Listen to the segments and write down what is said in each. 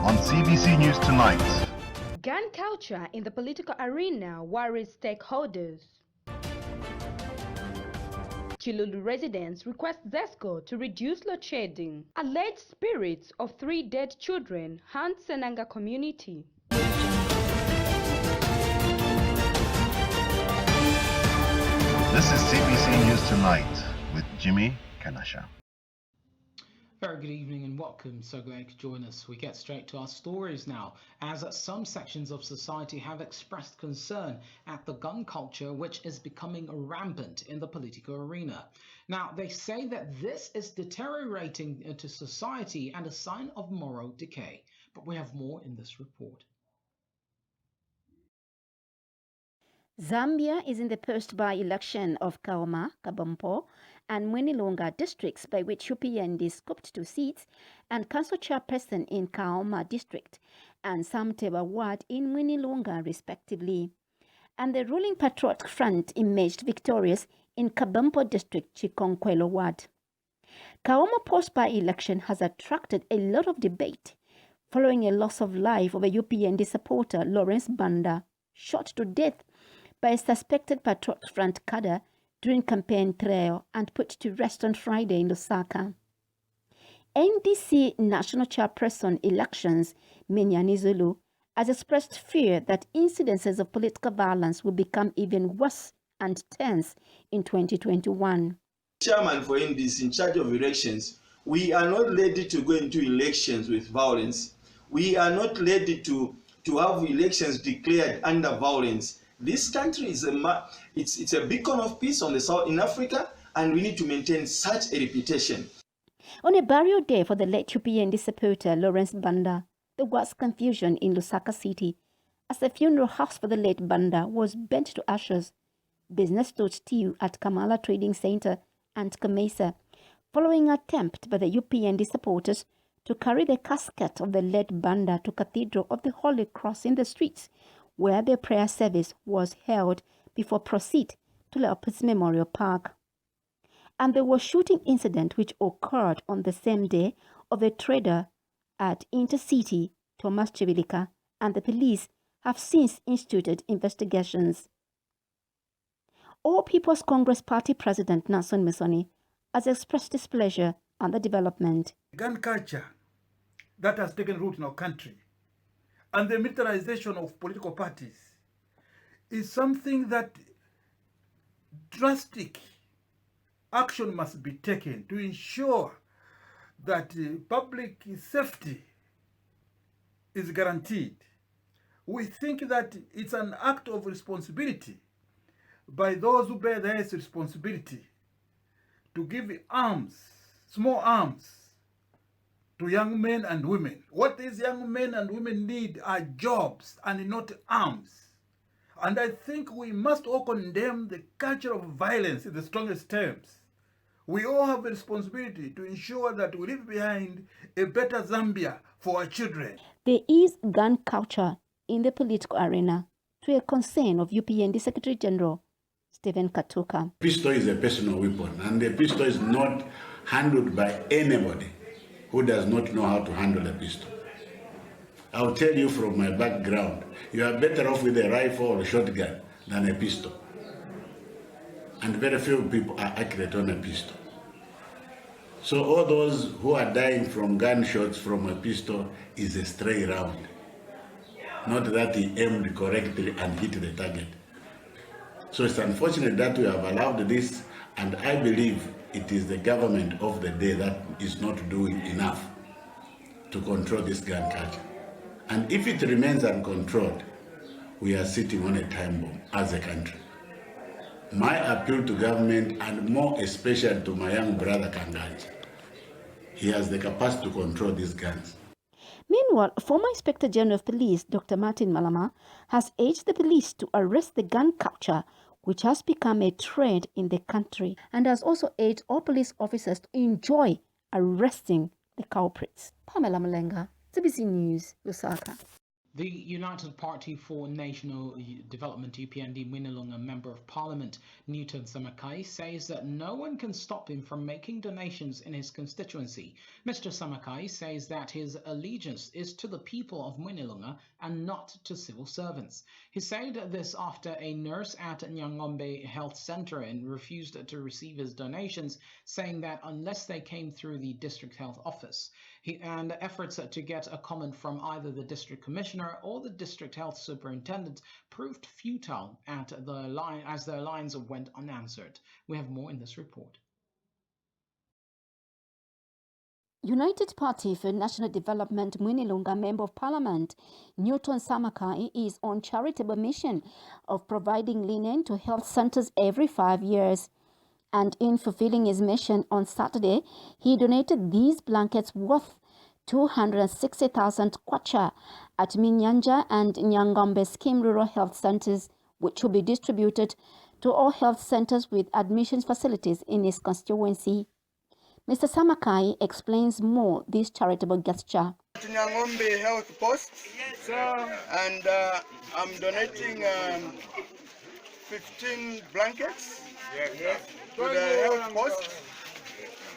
on CBC News Tonight. Gun culture in the political arena worries stakeholders. Chilulu residents request ZESCO to reduce load shedding. Alleged spirits of 3 dead children haunt Senanga community. This is CBC News Tonight with Jimmy Kanasha. Very good evening and welcome. So glad you could join us. We get straight to our stories now, as some sections of society have expressed concern at the gun culture which is becoming rampant in the political arena. Now, they say that this is deteriorating into society and a sign of moral decay. But we have more in this report. Zambia is in the post-by-election of Kaoma, Kabompo, and Mwinilunga districts, by which UPND scooped 2 seats, and council chairperson in Kaoma district and Samteba ward in Mwinilunga, respectively. And the ruling Patriotic Front emerged victorious in Kabompo district, Chikonkwelo ward. Kaoma post-by-election has attracted a lot of debate following a loss of life of a UPND supporter, Lawrence Banda, shot to death by a suspected Patriotic Front cadre during campaign trail and put to rest on Friday in Lusaka. NDC National Chairperson Elections, Minyani Zulu, has expressed fear that incidences of political violence will become even worse and tense in 2021. Chairman for NDC in charge of elections, we are not ready to go into elections with violence. We are not ready to have elections declared under violence. This country is it's a beacon of peace on the south in Africa, and we need to maintain such a reputation. On a burial day for the late UPND supporter Lawrence Banda, there was confusion in Lusaka City as the funeral house for the late Banda was burnt to ashes. Business stood still at Kamala Trading Center and Kamesa, following an attempt by the UPND supporters to carry the casket of the late Banda to Cathedral of the Holy Cross in the streets, where the prayer service was held before proceed to Leopold's Memorial Park. And there was shooting incident which occurred on the same day of a trader at Intercity, Thomas Chivilika, and the police have since instituted investigations. All People's Congress Party President Nason Mesoni has expressed displeasure on the development. Gun culture that has taken root in our country and the militarization of political parties is something that drastic action must be taken to ensure that public safety is guaranteed. We think that it's an act of responsibility by those who bear the highest responsibility to give arms, small arms, to young men and women. What these young men and women need are jobs and not arms. And I think we must all condemn the culture of violence in the strongest terms. We all have a responsibility to ensure that we leave behind a better Zambia for our children. There is gun culture in the political arena, to a concern of UPND Secretary General Stephen Katuka. Pistol is a personal weapon, and the pistol is not handled by anybody who does not know how to handle a pistol. I'll tell you from my background, you are better off with a rifle or a shotgun than a pistol. And very few people are accurate on a pistol. So all those who are dying from gunshots from a pistol is a stray round. Not that he aimed correctly and hit the target. So it's unfortunate that we have allowed this, and I believe it is the government of the day that is not doing enough to control this gun culture. And if it remains uncontrolled, we are sitting on a time bomb as a country. My appeal to government, and more especially to my young brother Kanganji, he has the capacity to control these guns. Meanwhile, former Inspector General of Police Dr. Martin Malama has urged the police to arrest the gun culture, which has become a trend in the country, and has also urged all police officers to enjoy arresting the culprits. Pamela Malenga, CBC News, Lusaka. The United Party for National Development UPND Mwinilunga Member of Parliament Newton Samakai says that no one can stop him from making donations in his constituency. Mr. Samakai says that his allegiance is to the people of Mwinilunga and not to civil servants. He said this after a nurse at Nyangombe Health Centre refused to receive his donations, saying that unless they came through the district health office. And efforts to get a comment from either the district commissioner or the district health superintendent proved futile as their lines went unanswered. We have more in this report. United Party for National Development Mwinilunga Member of Parliament Newton Samakai is on charitable mission of providing linen to health centers every 5 years. And in fulfilling his mission on Saturday, he donated these blankets worth 260,000 kwacha at Minyanja and Nyangombe Scheme Rural Health Centers, which will be distributed to all health centers with admissions facilities in his constituency. Mr. Samakai explains more this charitable gesture. At Nyangombe Health Post, and I'm donating 15 blankets to the health post.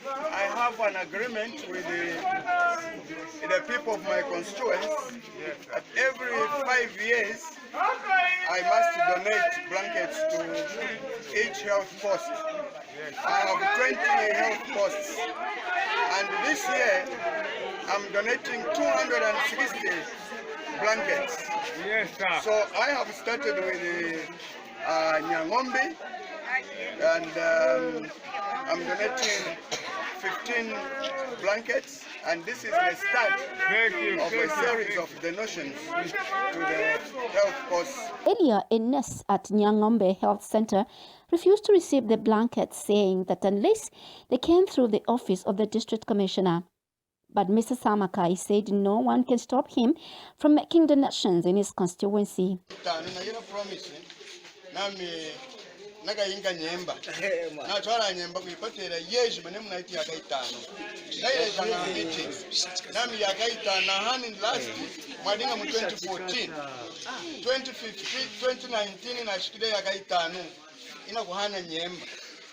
I have an agreement with the people of my constituents that every 5 years I must donate blankets to each health post. I have 20 health posts, and this year I'm donating 260 blankets. So I have started with Nyangombe, and I'm donating 15 blankets, and this is the start of a series of donations to the health posts. Earlier, a nurse at Nyangombe Health Center refused to receive the blankets, saying that unless they came through the office of the district commissioner. But Mr. Samakai said no one can stop him from making donations in his constituency. Nagayinga nyemba natwala nyemba kuipatira yeji mane munaiti yakaitano naile meeting nami yakaitana hani last mwadinga mu 2014 2015 2019 na shikide yakaitano ina kuhana nyemba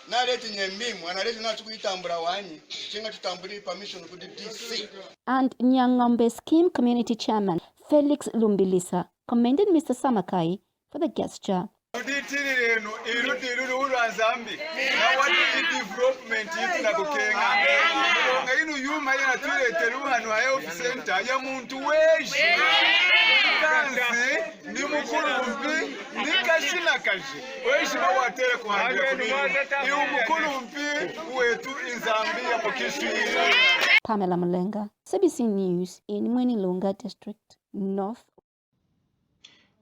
naleti nyembimu analeti natu kuitambura wanyi chinga tutamburi permission ku DC. And Nyangombe Scheme Community Chairman Felix Lumbilisa commended Mr. Samakai for the gesture. Pamela Mulenga, CBC News in Mwinilunga District, North.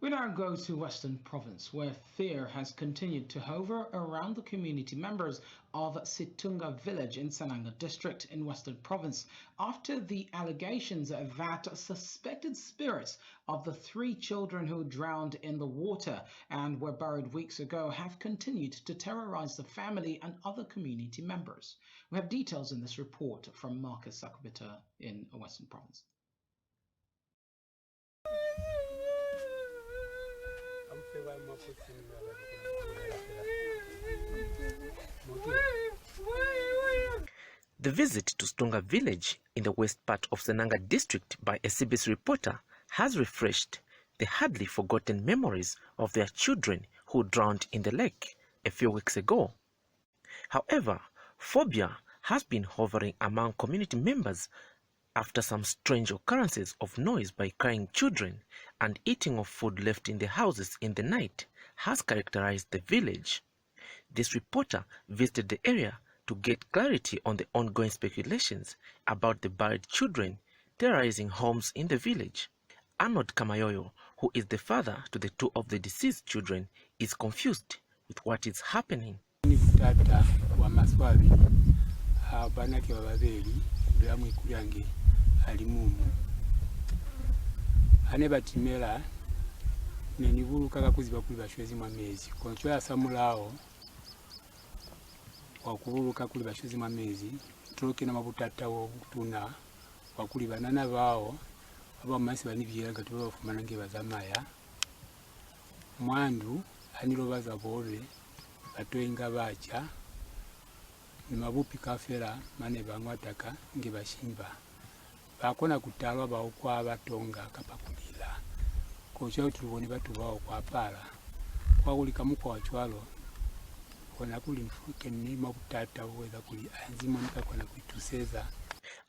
We now go to Western Province, where fear has continued to hover around the community members of Situnga village in Sananga district in Western Province after the allegations that suspected spirits of the 3 children who drowned in the water and were buried weeks ago have continued to terrorize the family and other community members. We have details in this report from Marcus Sakubita in Western Province. The visit to Situnga village in the west part of Sananga district by a CBC reporter has refreshed the hardly forgotten memories of their children who drowned in the lake a few weeks ago. However, phobia has been hovering among community members after some strange occurrences of noise by crying children and eating of food left in the houses in the night has characterized the village. This reporter visited the area to get clarity on the ongoing speculations about the buried children terrorizing homes in the village. Arnold Kamayoyo, who is the father to the 2 of the deceased children, is confused with what is happening. Anebatimela nenibulu kaka kuziba kuli bashwezi mwa mezi koncho ya samulao wakubuluka kuli bashwezi mwa mezi tuloke na mabutata wo tuna wakuli banana bao aba masi bani bijira gatuba bafumana nge bazamaya mwandu anirobaza bore batoinga bacha ni mabupi kafera mane bangwataka nge bashimba bakona kutalwa baokwa batonga kapakulila kocha tuluboni batu bao kwa pala kwa kulika mukwa wachwalo kona kuli mfuke ni mabutata weza kuli anzimonika kona kuituseza.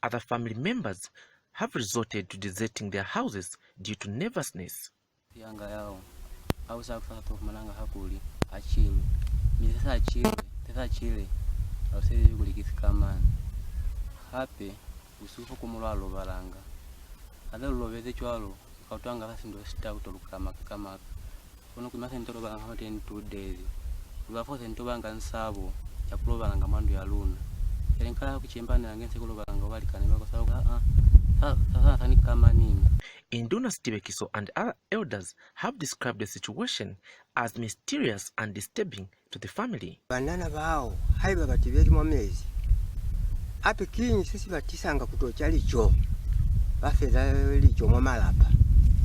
Other family members have resorted to deserting their houses due to nervousness. Yanga yao au sasa kumananga hakuli achile misasa achile tesa achile au sasa kulikisikamana hape usufu kumulalo balanga adalo lobeze chwalo kautanga basi ndo sita utolukama kama kono kumasa ntoro balanga hama 2 days ulafose ntobanga nsabo chakulo balanga mandu ya luna elenkala kuchembana ngense kulo balanga walikane bako sawa sasa ni kama nini. Induna Stibekiso and other elders have described the situation as mysterious and disturbing to the family. Banana bao haiba batibeli mwamezi ape kinyi sisi batisanga kutocha licho bafeza licho mwamalapa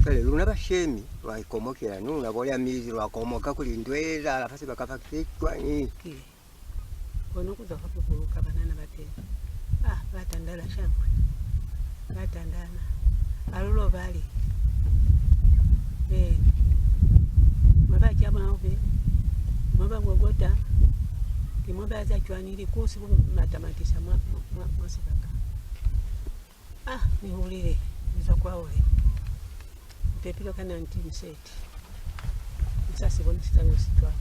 kale luna bashemi lwaikomokera nuna bolya mizi lwakomoka kulindweza alafasi bakapa kitwa ni kono kuza kapukuluka banana bate batandala shangwe batandana alulo bali mwaba chama obe mwaba ngogota kimwaba za chwanili kusi matamatisha mwasibaka nihulile niza kwaole mpepilo kana ntimseti nsasi bonisitango sitwa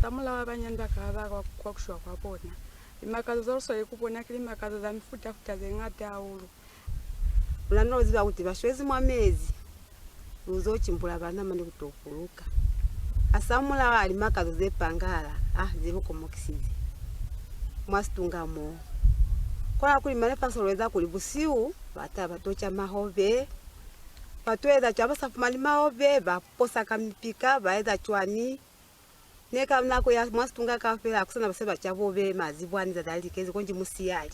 tamula wabanyanda kaba kwa kushwa kwa pona imakazo zoroso yekupona kili makazo za mifuta kutazengate aulu ulano ziba kuti bashwezi mwamezi uzochimbula bana mane kutokuluka asamula ali makazo zepangala zibukomokisizi mwasitungamo kwa kuli mane pasolweza kuli busiu bata batocha mahove patweza chabasafu mali mahove baposa kamipika baeza chwani neka mnako ya mwasitunga kafela kusana baseba chabobe mazibwani za dalikezi konji musiyali.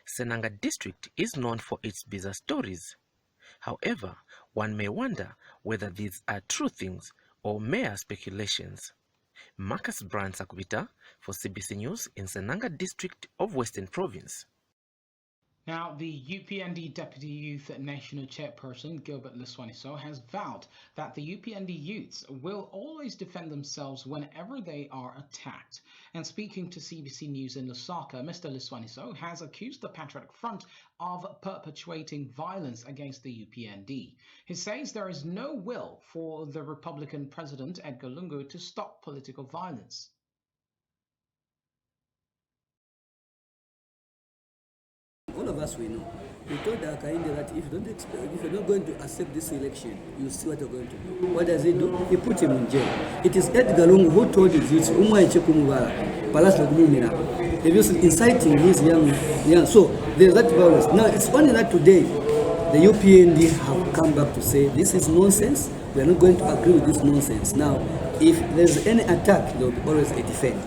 Senanga district is known for its bizarre stories. However, one may wonder whether these are true things or mere speculations. Marcus Brand Sakubita for CBC News in Senanga district of Western Province. Now, the UPND Deputy Youth National Chairperson, Gilbert Liswaniso, has vowed that the UPND youths will always defend themselves whenever they are attacked. And speaking to CBC News in Lusaka, Mr. Liswaniso has accused the Patriotic Front of perpetuating violence against the UPND. He says there is no will for the Republican President, Edgar Lungu, to stop political violence. All of us we know. We told Akainde that if you're not going to accept this election, you see what you're going to do. What does he do? He put him in jail. It is Edgar Lungu who told his youth, inciting his young. So there's that violence. Now it's only that today the UPND have come back to say this is nonsense. We are not going to agree with this nonsense. Now, if there's any attack, there will be always a defense.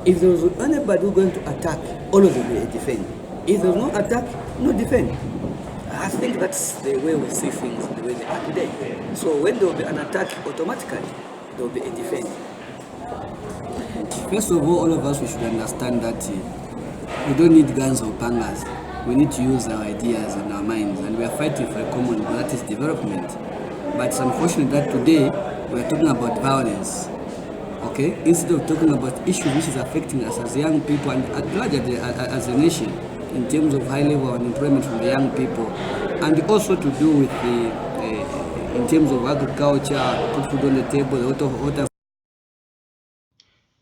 If there was anybody who's going to attack, always will be a defense. If there's no attack, no defense. I think that's the way we see things, the way they are today. So when there will be an attack, automatically there will be a defense. First of all of us, we should understand that we don't need guns or pangas. We need to use our ideas and our minds, and we are fighting for a common goal, that is development. But it's unfortunate that today we are talking about violence. Okay, instead of talking about issues which is affecting us as young people and at large as a nation, in terms of high level unemployment from the young people, and also to do with the in terms of agriculture, put food on the table, water.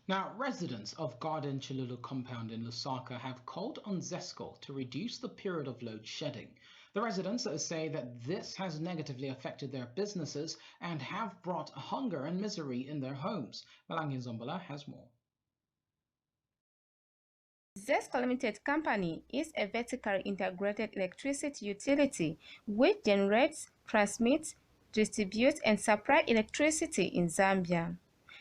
Now, residents of Garden Chilulu compound in Lusaka have called on ZESCO to reduce the period of load shedding. The residents say that this has negatively affected their businesses and have brought hunger and misery in their homes. Malangin Zombola has more. ZESCO Limited Company is a vertically integrated electricity utility which generates, transmits, distributes, and supplies electricity in Zambia.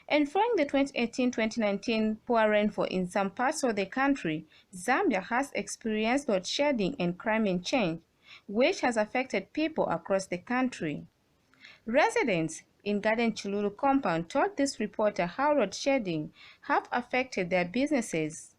And following the 2018-2019 poor rainfall in some parts of the country, Zambia has experienced load shedding and climate change. which has affected people across the country. Residents in Garden Chululu compound told this reporter how road shedding have affected their businesses.